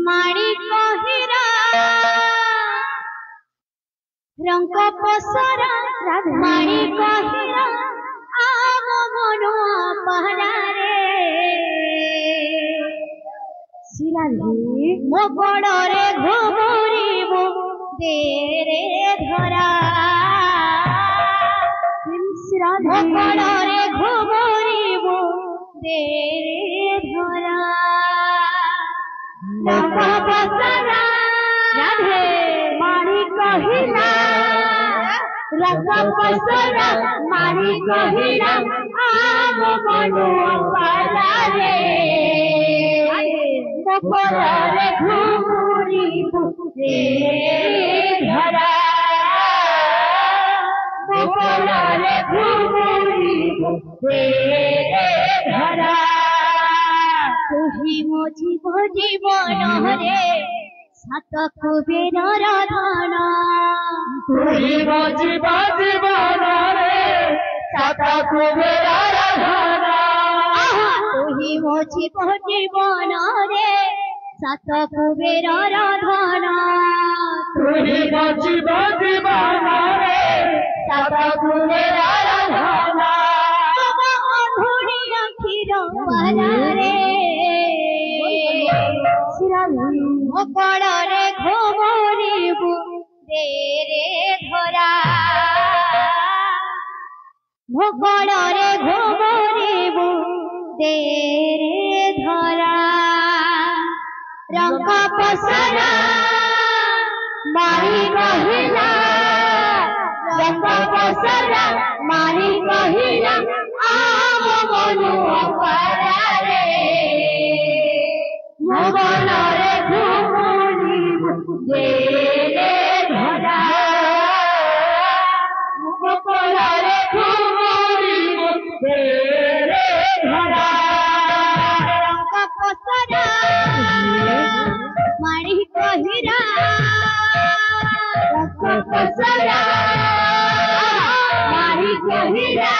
মাণিক হীরা রঙ্গ পসরা মাণিক হীরা আম মনো পাহাড়ে শিলালি মো গড়রে ঘুমুরিবু দেরে ধরা মো গড়রে ঘুমুরিবু দেরে ধরা রঙ্গ পসরা রাধে মাণিক হীরা রঙ্গ পসরা মাণিক হীরা আম মনো পাহাড়ে মকরে ঘুমুরিবু ধরা মকরে ঘুমুরিবু ধরা তুহি মো জীবন রে সাত কুবেরর ধন তুহি মো জীবন রে সাত কুবেরর ধন তুহি মো জীবন রে সাত কুবেরর ধন তুহি মো জীবন রে সাত কুবেরর ধন অধুরি আখির বালারে মকড়রে ঘুমুরিবু দেরে ধরা মকড়রে ঘুমুরিবু দেরে ধরা রঙ্গ পসরা মাণিক হীরা রঙ্গ পসরা মাণিক হীরা আম মনো পাহাড়ে মগনরে ঘুমুরিবু দেরে ধরা মকড়রে ঘুমুরিবু দেরে ধরা রঙ্গ পসরা মাণিক হীরা রঙ্গ পসরা মাণিক হীরা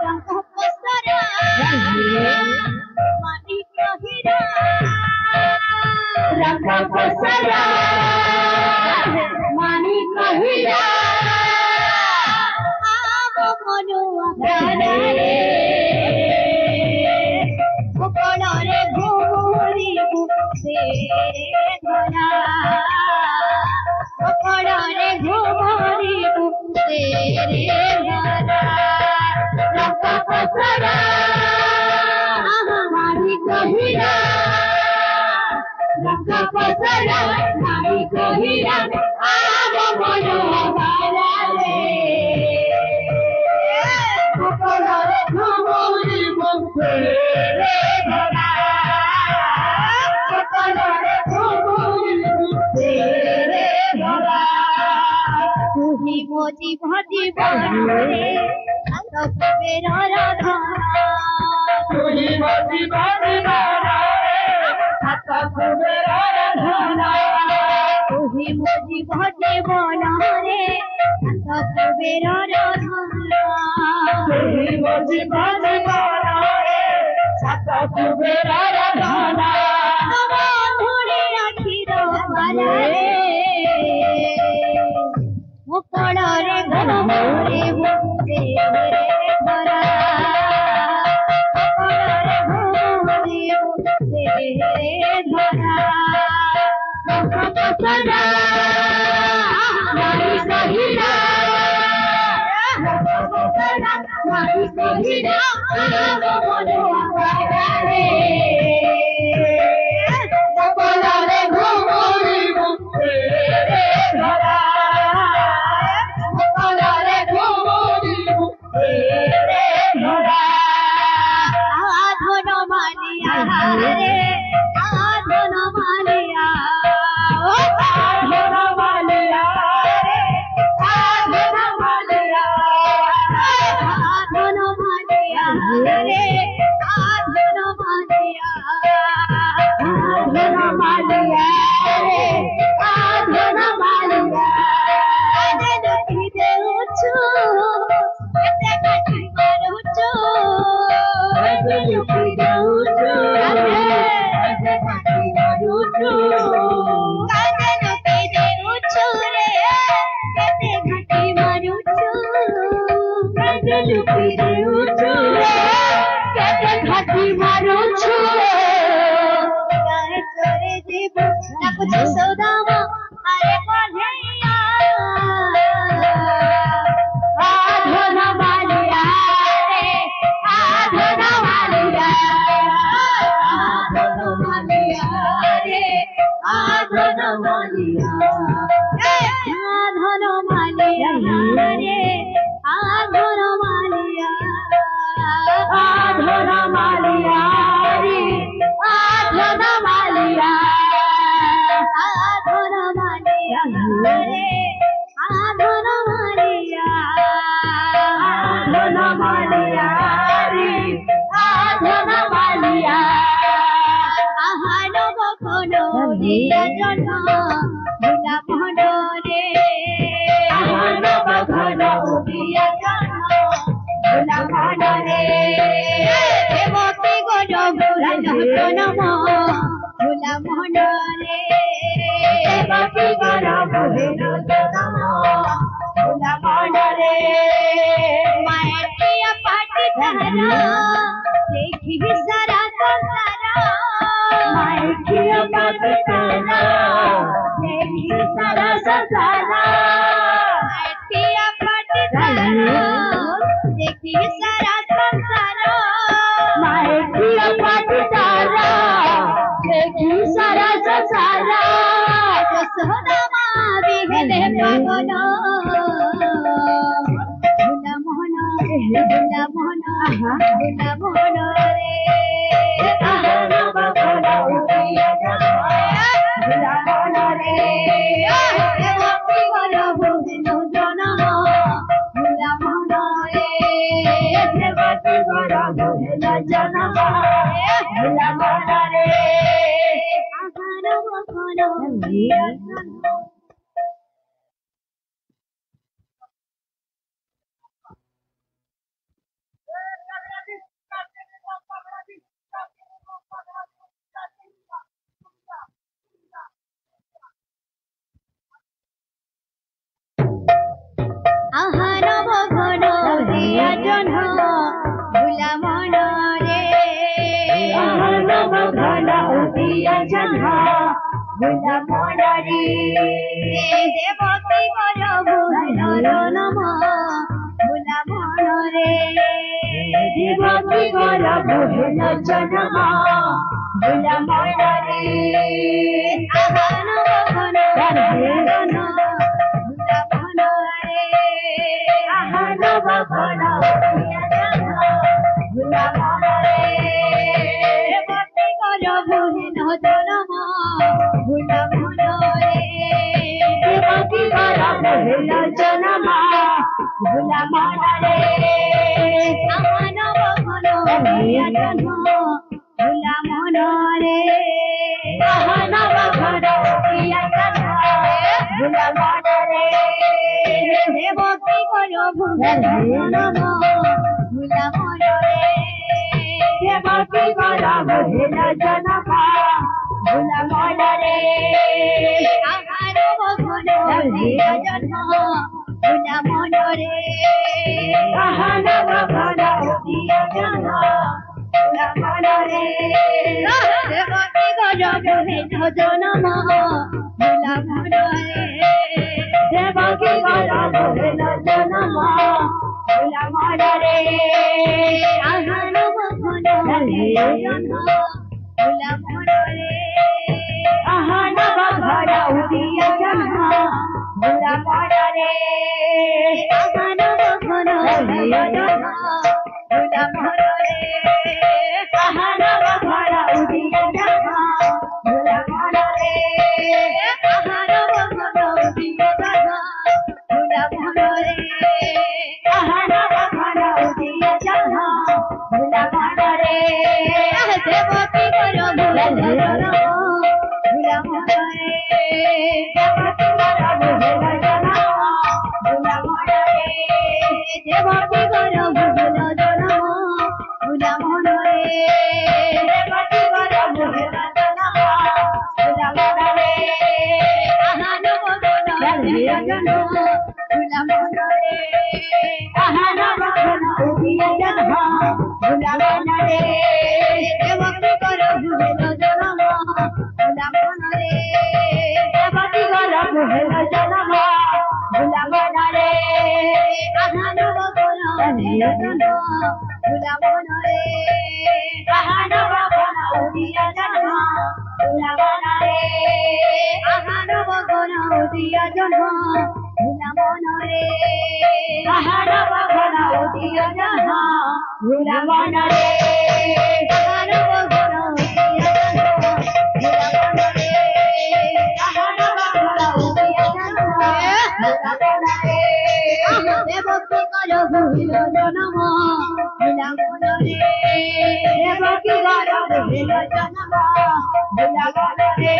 রঙ্গ পসরা মাণিক হীরা রঙ্গ পসরা মাণিক হীরা আম মনো পাহাড়ে মকড়রে ঘুমুরিবু দেরে ধরা মকড়রে ঘুমুরিবু দেরে ধরা রঙ্গ পসরা মাণিক হীরা রঙ্গ পসরা মাণিক হীরা আম মনো পাহাড়ে মকড়রে ঘুমুরিবু দেরে ধরা মকড়রে ঘুমুরিবু দেরে ধরা তুহি মো জীবন রে সাত কুবেরর ধন তুহি মো জীবন রে সাত কুবেরর ধন তুহি মো জীবন রে সাত কুবেরর ধন তুহি মো জীবন রে সাত কুবেরর ধন ধরে রাখির বালারে মকড়রে ঘুমুরিবু দেরে ধরা মকড়রে ঘুমুরিবু দেরে ধরা রঙ্গ পসরা মাণিক হীরা রঙ্গ পসরা মাণিক হীরা আম মনো পাহাড়ে মকড়রে ঘুমুরিবু দেরে ধরা মকড়রে ঘুমুরিবু দেরে ধরা আধন মানিয়া রে আধন মানিয়া আধন মানিয়া রে আধন মানিয়া আধন মানিয়া রে আধন মানিয়া আধন মানিয়া রে আধন মানিয়া আধে দেখি দেউଛୁ এতে কাটি মারুଛୁ এতে দেখি দেউଛୁ এতে কাটি যশোদামা আরে কন্হैया আধন মালিয়া রে আধন মালিয়া রে আধন মালিয়া আধন মালিয়া রে আধন মালিয়া আধন মালিয়া রে আধন মালিয়া আধন মালিয়া রে আধন মালিয়া আধন মালিয়া রে আধন মালিয়া আহানো কখনো দিয়া জন্য ভুলা মনে আহানো কখনো দিয়া জন্য ভুলা মনে দেবকী গো ভুলা জনম ভুলা মনে দেবকী গো ভুলা জনম ভুলা মনে মায়ের প্রিয় পাটি তারা দেখি সারা সংসার মায়ের প্রিয় পাটি তারা দেখি সারা সংসার মায়ের প্রিয় পাটি তারা দেখি সারা সংসার মায়ের প্রিয় পাটি তারা দেখি সারা সংসার যশোদামা বিহেলে পাগল ভুলা মোহন ভুলা মোহন ভুলা মোহন রে আহানো কখনো দিয়া জন্য ভুলা মোহন রে দেবকী গো ভুলা জনম ভুলা মোহন রে দেবকী গো ভুলা জনম ভুলা মোহন রে আহানো কখনো দিয়া জন্য আহানো কখনো দিয়া জন্য ভুলা মন রে আহানো কখনো দিয়া জন্য ভুলা মন রে দেবকী গো ভুলা জনম ভুলা মন রে দেবকী গো ভুলা জনম ভুলা মন রে আহানো কখনো দিয়া জন্য ভুলা মন রে আহানো কখনো দিয়া জন্য ভুলা মন রে দেবকী গো ভুলা জনম ভুলা মন রে দেবকী গো ভুলা জনম ভুলা মন রে আহানো কখনো দিয়া জন্য ভুলা মন রে আহানো কখনো দিয়া জন্য ভুলা মন রে দেবকী গো ভুলা জনম ভুলা মন রে দেবকী গো ভুলা জনম ভুলা মন রে আহানো কখনো দিয়া জন্য ভুলা মন রে আহানো কখনো দিয়া জন্য ভুলা মন রে দেবকী গো ভুলা জনম ভুলা মন রে দেবকী গো ভুলা জনম ভুলা মন রে আহানো কখনো দিয়া জন্য ভুলা মন রে আহানো কখনো দিয়া জন্য ভুলা মন রে আহানো কখনো দিয়া জন্য ভুলা মন রে আহানো কখনো দিয়া জন্য ভুলা মন রে আহানো কখনো দিয়া জন্য ভুলা মন রে আহানো কখনো দিয়া জন্য ভুলা মন রে দেবকী গো ভুলা জনম ভুলা মন রে দেবকী গো ভুলা জনম ভুলা মন রে দেবকী গো ভুলা জনম ভুলা মন রে দেবকী গো ভুলা জনম ভুলা মন রে আহানো কখনো দিয়া জন্য ভুলা মন রে আহানো কখনো দিয়া জন্য ভুলা মন রে দেবকী গো ভুলা জনম ভুলা মন রে জন্ম ভুলা মনরে আহানব ঘন উদিয়া জন্ম ভুলা মনরে আহানব ঘন উদিয়া জন্ম ভুলা মনরে আহানব ঘন উদিয়া জন্ম ভুলা মনরে আহানব ঘন উদিয়া জন্ম ভুলা মনরে আহানব ঘন উদিয়া জন্ম ভুলা মনরে দেবকী কর ভুল জন্ম ভুলা মনরে দেবকী কর ভুল জন্ম ভুলা মনরে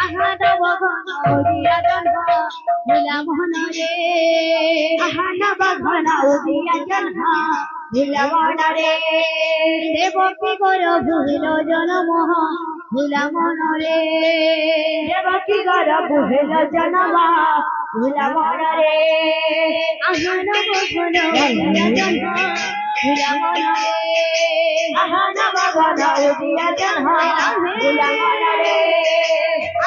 আহানব ঘন উদিয়া জন্ম ভুলা মনরে আহানব ঘন উদিয়া জন্ম ভুলা মনরে দেবকী কর ভুল জন্ম ভুলা মনরে দেবকী কর ভুল জন্ম ভুলা মনরে আহানব ঘন উদিয়া জন্ম ভুলা মনরে আহানব ঘন উদিয়া জন্ম ভুলা মনরে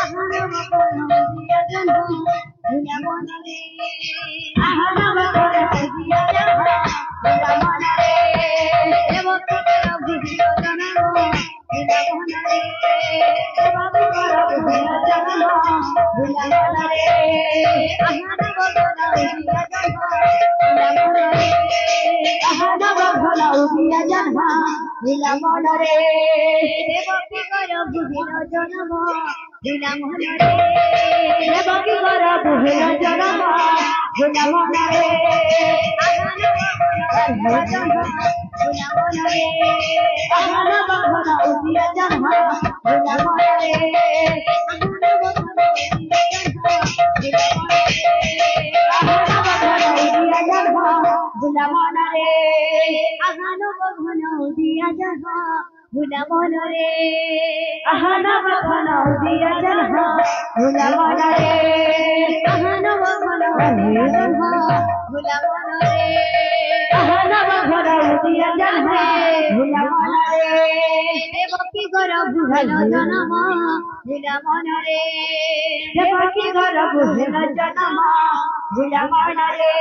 আহানব ঘন উদিয়া জন্ম ভুলা মনরে আহানব ঘন উদিয়া জন্ম ভুলা মনরে দেবকী কর ভুল জন্ম ভুলা মনরে দেবকী কর ভুল জন্ম ভুলা মনরে আহানব ঘন উদিয়া জন্ম ভুলা মনরে আহানব ঘন উদিয়া জন্ম ভুলা মনরে দেবকী কর ভুল জন্ম ভুলা মনরে দেবকী কর ভুল জন্ম ভুলা মনরে আহানব ঘন জন্ম ভুলা মনরে আহানব ঘন উদিয়া জন্ম ভুলা মনরে আহানব ঘন উদিয়া জন্ম ভুলা মনরে আহানব ঘন উদিয়া জন্ম ভুলা মনরে আহানব ঘন উদিয়া জন্ম ভুলা মনরে আহানব ঘন উদিয়া জন্ম ভুলা মনরে আহানব ঘন উদিয়া জন্ম ভুলা মনরে আহানব ঘন উদিয়া জন্ম ভুলা মনরে দেবকী কর ভুল জন্ম ভুলা মনরে দেবকী কর ভুল জন্ম ভুলা মনরে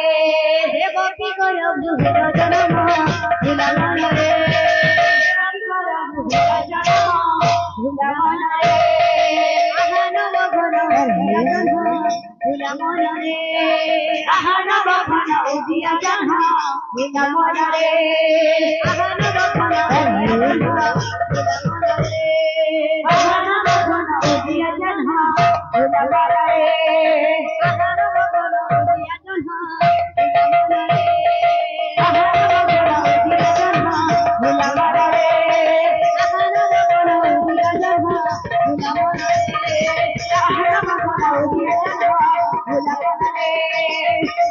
দেবকী কর ভুল জন্ম ভুলা মনরে ভুলা মনরে আহানব ঘন উদিয়া জন্ম ভুলা মনরে আহানব ঘন উদিয়া জন্ম ভুলা মনরে আহানব ঘন উদিয়া জন্ম ভুলা মনরে আহানব ঘন উদিয়া জন্ম ভুলা মনরে আহানব ঘন উদিয়া জন্ম ভুলা মনরে আহানব ঘন উদিয়া জন্ম ভুলা মনরে আহানব ঘন উদিয়া জন্ম ভুলা মনরে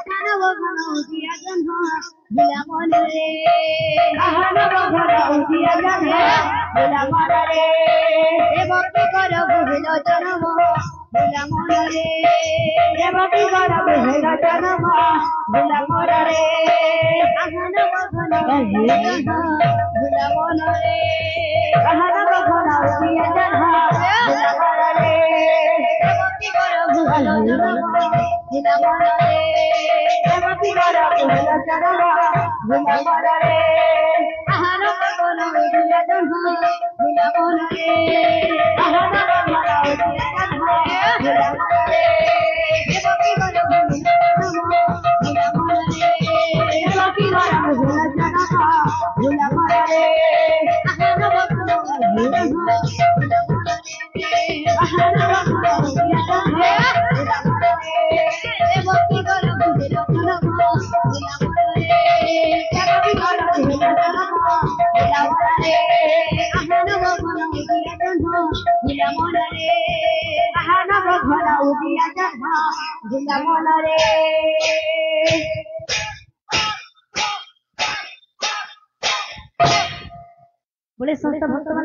আহানব ঘন উদিয়া জন্ম ভুলা মনরে আহানব ঘন উদিয়া জন্ম ভুলা মনরে আহানব ঘন উদিয়া জন্ম ভুলা মনরে দেবকী কর ভুল জন্ম ভুলা মনরে দেবকী কর ভুল জন্ম ভুলা মনরে আহানব ঘন উদিয়া জন্ম ভুলা মনরে আহানব ঘন উদিয়া জন্ম ভুলা মনরে দেবকী কর ভুল জন্ম ভুলা মনরে দেবকী কর ভুল জন্ম ভুলা মনরে আহানব ঘন উদিয়া জন্ম ভুলা মনরে আহানব ঘন উদিয়া জন্ম ভুলা মনরে দেবকী কর ভুল জন্ম ভুলা মনরে দেবকী কর ভুল জন্ম ভুলা মনরে আহানব ঘন উদিয়া জন্ম ভুলা মনরে আহানব ঘন উদিয়া জন্ম ভুলা মনরে দেবকী কর ভুল জন্ম ভুলা মনরে দেবকী কর ভুল জন্ম ভুলা মনরে আহানব ঘন উদিয়া জন্ম ভুলা মনরে আহানব ঘন উদিয়া জন্ম ভুলা মনরে বলে সংস্থা ভক্ত